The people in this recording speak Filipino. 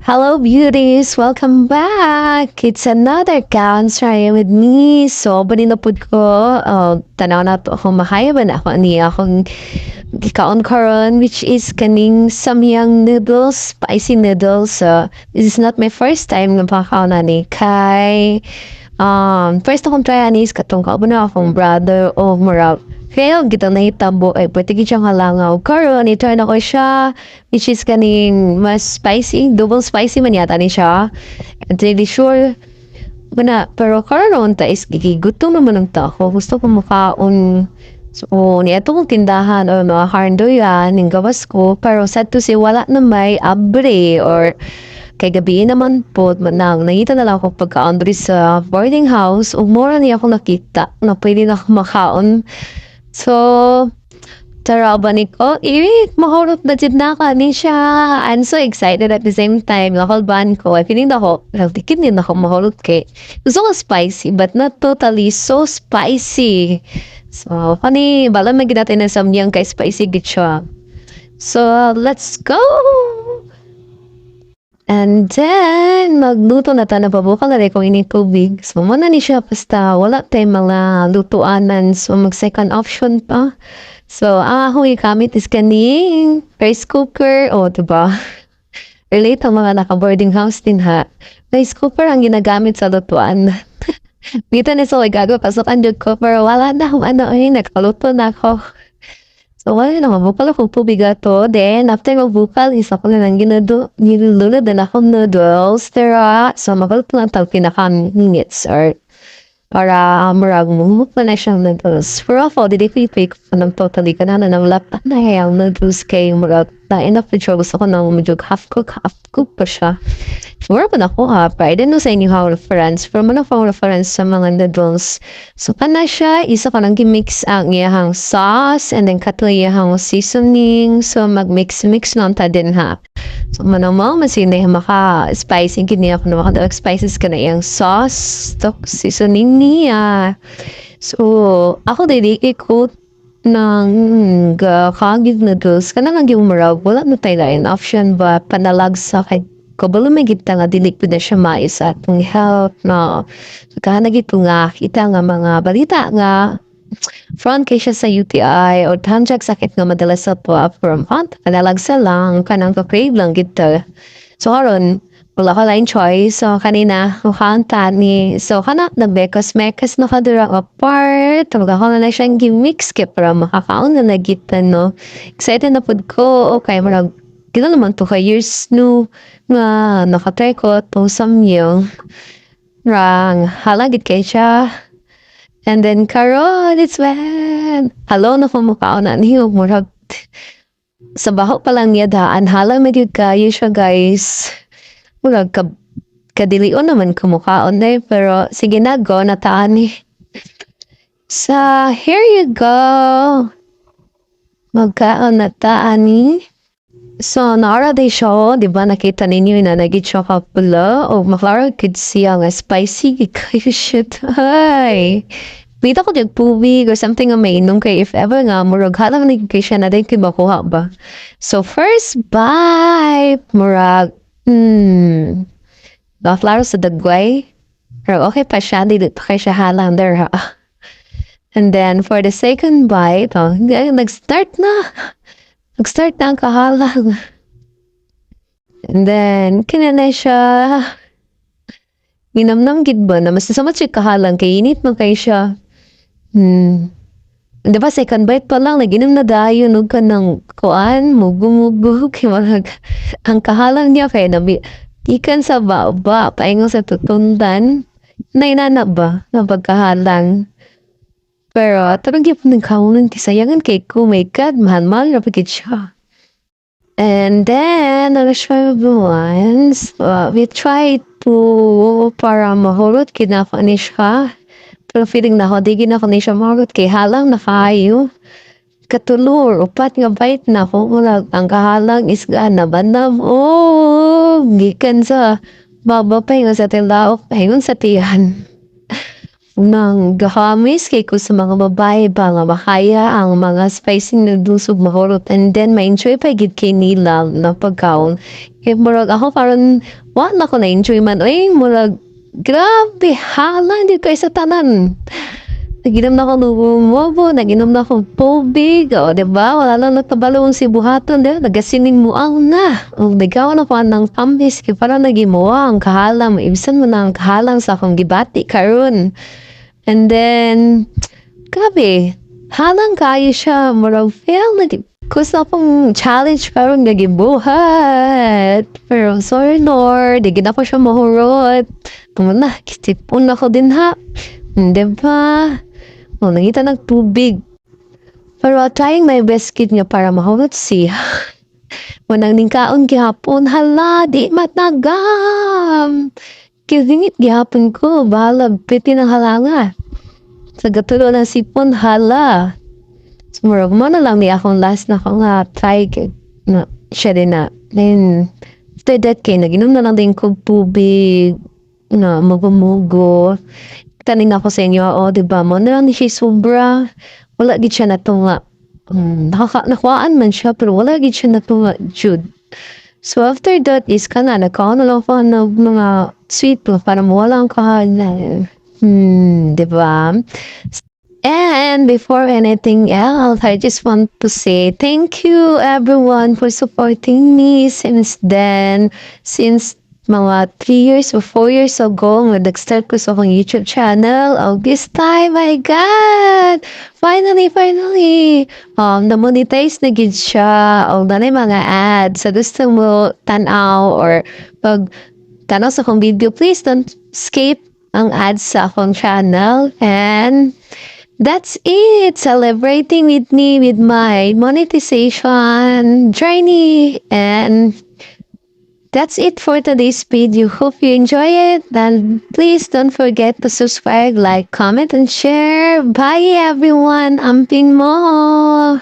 Hello, beauties! Welcome back! It's another Counts Raya with me. So, baninapod ko, tanaw na to akong mahayaban ako niya akong gikaon karon which is kaning samyang noodles, spicy noodles. So, this is not my first time nga pakaon na ni kay first akong try anis katong kauban na akong brother o murag kaya kita nahitabo ay pwede siyang halangaw. Karon, i-try na ko siya, which is kaning mas spicy, double spicy man yata ni siya. I'm really sure. Mana, pero karon ta is gigigutom naman ng tako. Gusto ko makaon. So, niya itong tindahan o mga harndoyan, ng gawas ko. Pero sad to say, wala na may abre or kay gabi naman po, manang nangita na lang ako pagka-andri sa boarding house. Mura niya ako nakita na pwede na ako makaon. So, taraban ko, mahurot na dyan na ka ni siya. I'm so excited at the same time. Nakalban ko. I feeling ako, tikin din ako mahurot kay. Gusto ko spicy, but not totally so spicy. So, funny, bala magiging natin na samyang kay spicy git siya. So, let's go! And then, magluto na ta na pabukal na rin kung ini tubig. So, muna ni siya, basta wala tayong mga lutuanan. So, mag-second option pa. So, ang gamit is kaning rice cooker. O, diba? Relate ang mga naka-boarding house din ha. Rice cooker ang ginagamit sa lutuan. Dito na so, gagawa pasok ang jug ko. Pero wala na kung ano, nakaluto na ako. So, wala na, mabukal akong tubig ato. Then, after magbukal, isa ko na lang nilulunod na akong noodles. Tara, so, mabaluto lang tag pinaka-minutes or para murag mumukla na siyang noodles. For all, dili ko i-pick ng totally kanana ng laptop na yung noodles kay murag na enough to gusto ko na medyo half cook pa siya. Mura pa na ko ha, pero I don't know sa inyo how reference. Pero man akong reference sa mga noodles. So, kana siya, isa ko nang gimix ang iyahang sauce and then kato iyahang seasoning. So, mag-mix-mix lang ta din ha. So, manamaw, masinay maka-spicy. Kini ako na maka spices ka na iyang sauce. Tok, seasoning niya. So, ako dili ikot ng kagid noodles. Kanang ang gimurag, wala na tayo na option ba panalag sa kay kabalo may kita nga dili po na siya mais sa atong health na kahanag ito nga kita nga mga balita nga front kay siya sa UTI o tanjak sakit nga madalas sa po from hunt panalag sa lang kanang crave lang kita so karon wala ka line choice so kanina kanta ni so kana nagbekas-mekas na kadura apart talaga ko na siyang gimix kay para makakaon na nagita no excited na pud ko okay marag kila naman to ka years no nga nakatry ko itong samyang rang halagit kay siya and then karon it's when hello na kumukao na niyo murag sa baho pa lang niya daan hala magyud kayo siya guys murag kadilion naman kumukaon na pero sige na go na taan eh so here you go magkaon na taan eh. So, naara day siya, di ba nakita ninyo na nagit siya kapula o maklaro could siya nga spicy kayo shit. Ay, bita ko yung tubig or something nga mainom kay if ever nga murag halang naging kay siya na din kayo makuha ba. So, first bite, murag, maklaro sa dagway. Pero okay pa siya, di pa kay siya halang there ha. And then, for the second bite, nag-start na. Nag-start na ang kahalang. And then, kinanay siya. Ginamnam gid ba na mas nasamat siya kahalang kay init mo kay siya. Diba second bite pa lang, naginom na dayo nung ka ng kuan, mugu-mugu, ang kahalang niya kaya nabi, ikan sa baba, paingon sa tutundan, nainana ba, na pagkahalang. Pero, tarang yung nagkaunan kisayangan kay ko, my God, mahal-mahal na pagkit siya. And then, siya once, we tried to, para mahulot, kinaka ni siya. Pero feeling na ako, di ginaka ni siya mahulot, kay halang na kayo. Katulor, upat nga bite na ako, ang kahalang is na bandam, gikan sa babapay nga sa tilaok, ayun sa tiyan. Nang gahamis kay ko sa mga babae ba nga makaya ang mga spicy noodles ug mahurot and then ma-enjoy pa gid kay nila na pagkaon. Kay murag ako parang wa na ko na-enjoy man. Uy, murag grabe hala di ko sa tanan. Naginom na ako ng mobo, naginom na akong tubig, o, diba? Wala lang nagtabalo ang si buhaton, diba? Nagasining mo ang na. O, nagawa na pa ng pambis, kaya parang nagimuwa ang kahalang, ibisan mo na ang kahalang sa akong gibati karon. And then, grabe, halang kayo siya, murag fail na di. Kusa pong challenge karon nga gibuhat. Pero sorry Lord, di gina pa siya mahurot. Naman na, kitipon ako din ha. Diba? O, nangita ng tubig. Pero trying my best kid nga para mahurot siya. Manang ningkaon gihapon, hala, di matagam. Kizingit gihapon ko, bahala, piti ng halanga. Sa gatulo ng sipon, hala. Sumurag mo na lang ni akong last na ko nga try na siya din na. Then, after that kay, naginom na lang din kong tubig na mugo-mugo. Taning ako sa inyo, o, diba, mo na lang ni siya sobra. Wala gid siya natunga. Nakuhaan man siya, pero wala gid siya natunga, Jude. So, after that is kana, nagkaon na lang ako ng mga sweet pa, para mawala ang kahanan. Diba? And before anything else, I just want to say thank you everyone for supporting me since then. Since mga 3 years or 4 years ago, nag-start ko sa akong YouTube channel. Oh, this time, my God! Finally! Na-monetize na gid siya. O, nanay mga ads. Sa gusto mo tanaw or pag tanaw sa akong video, please don't skip ang ads sa akong channel. And that's it. Celebrating with me with my monetization journey. And that's it for today's video. Hope you enjoy it. Then please don't forget to subscribe, like, comment, and share. Bye everyone. Amping mo.